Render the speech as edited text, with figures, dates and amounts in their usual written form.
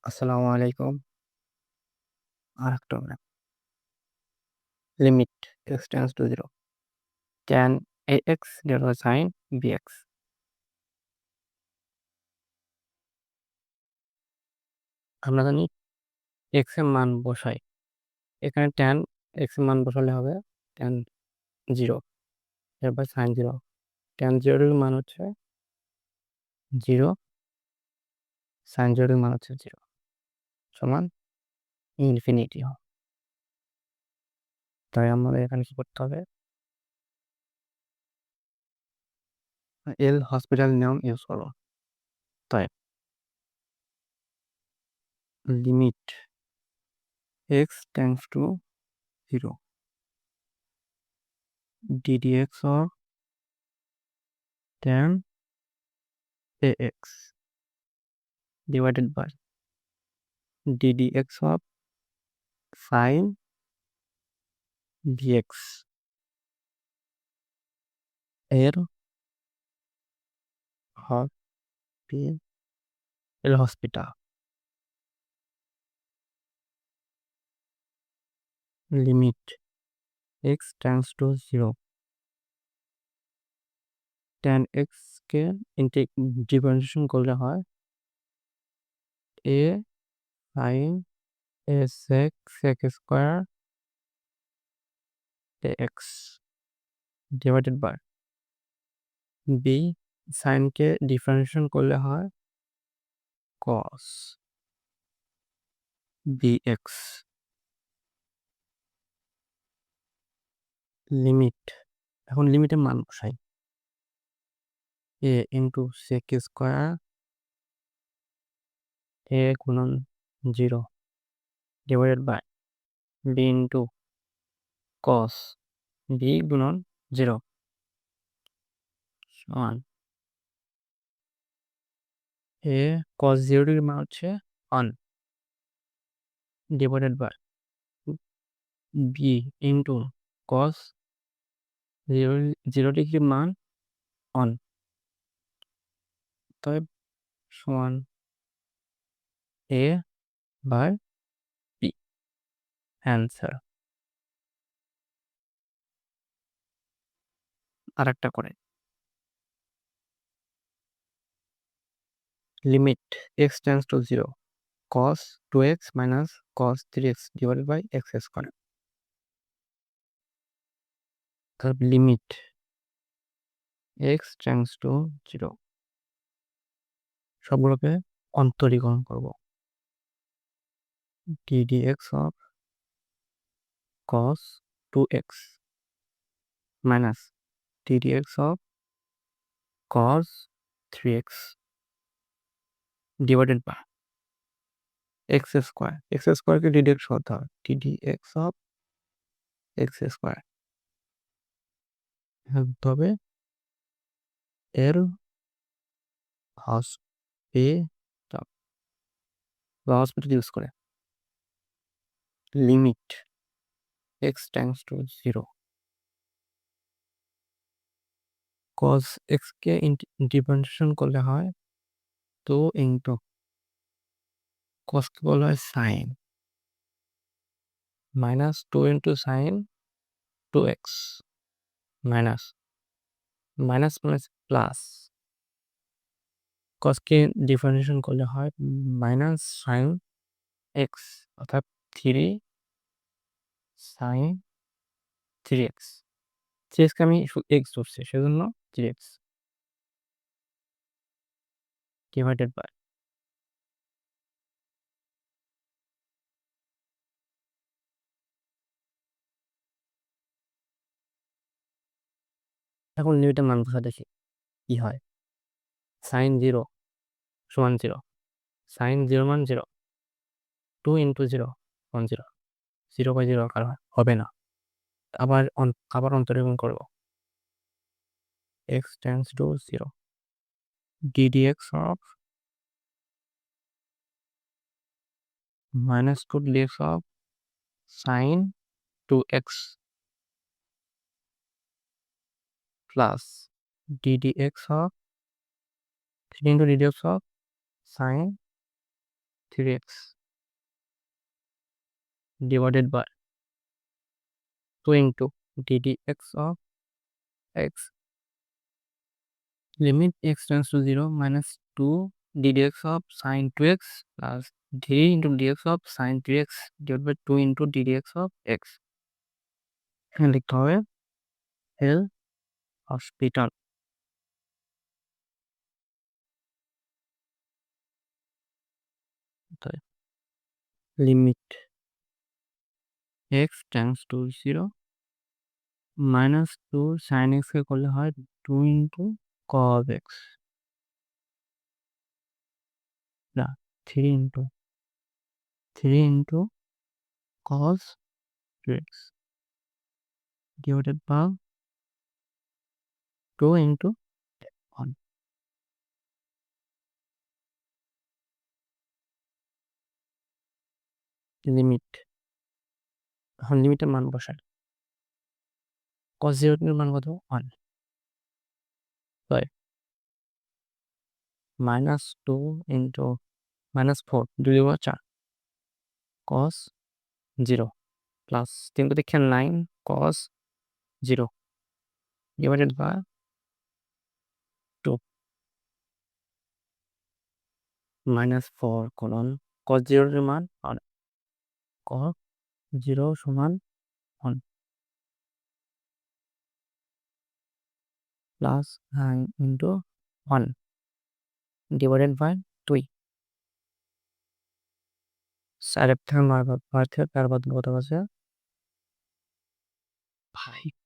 আসসালামু আলাইকুম। আরেকটা ma'am. Limit x tends to 0 tan ax divided by sin bx। আমরা জানি x এর মান বসাই। এখানে tan x এর মান বসালে হবে tan 0 divided by sin 0। tan 0 এর মান হচ্ছে 0, sin 0 এর মান হচ্ছে 0 সমান ইনফিনিটি হয়। তাই আমাদের এখানে কি করতে হবে? এল হসপিটাল নিয়ম ইউজ করো। তাই limit x tends to 0 ddx of tan ax divided by ddx of sin bx এর Hospital limit x tends to 0 tan x কে ডিফারেন্সিয়েশন করলে হয় a sin sx x square x divided by b sin কে differentiation করলে হয় cos bx limit. এখন লিমিটের মান বসাই a into sec square a গুণন 0 divided by b into cos b গুণন 0 সমান a cos 0 ডিগ্রি মান হচ্ছে 1 divided by b into cos 0 degree মান 1 তাই সমান a বাই b অ্যান্সার। আরেকটা করে limit x tends to 0 cos 2x minus cos 3x divided by x square. তারপর লিমিট x টেন্ডস টু 0 সবগুলোকে অন্তরীকরণ করব ddx of cos 2x minus ddx of cos 3x divided by x square. x স্কয়ারকে ddx করতে হবে ddx of x স্কয়ার তবে এর Hospital use করে limit x tends to 0 cos x কে ডিফারেন্সিয়েশন করলে হয় 2 ইন্টু cos কে বলা হয় sine minus 2 into sine 2x minus minus plus plus cos কে ডিফারেন্সিয়েশন করলে হয় মাইনাস সাইন x অর্থাৎ 3 সাইন 3x। 3x কে আমি x ধরছি সেজন্য 3x ডিভাইডেড বাই এখন লিমিটের মান বসা দেখি কি হয়। সাইন 0 সমান 0 সাইন 0 মান 0 2 ইন্টু 0 1 0 0 বাই 0 আকার হবে না। আবার অন্তরীকরণ করব x tends to 0 ddx of minus 2 dx of sin 2x plus ddx of 3 into ddx of sin 3x divided by 2 into ddx of x. Limit x tends to 0 minus 2 ddx of sin 2x plus 3 into dx of sin 3x divided by 2 into ddx of x. এখানে লিখতে হবে L hospital. Limit x tends to 0 minus 2 sin x কে করলে হয় 2 into cos x না 3 into cos 2x divided by 2 into 1 limit. এখন লিমিটের মান বসাই। cos 0 এর মান কত 1 minus 2 into minus 4 2 দিয়ে 4 cos 0 plus 3 to দেখেন 9 cos 0 divided by 2 minus 4 colon cos 0 এর মান আর cos 0 সমান 1 plus 9 into 1 divided by 2 4 থেকে 9 বাদ 4 থেকে 4 বাদ কত আছে 5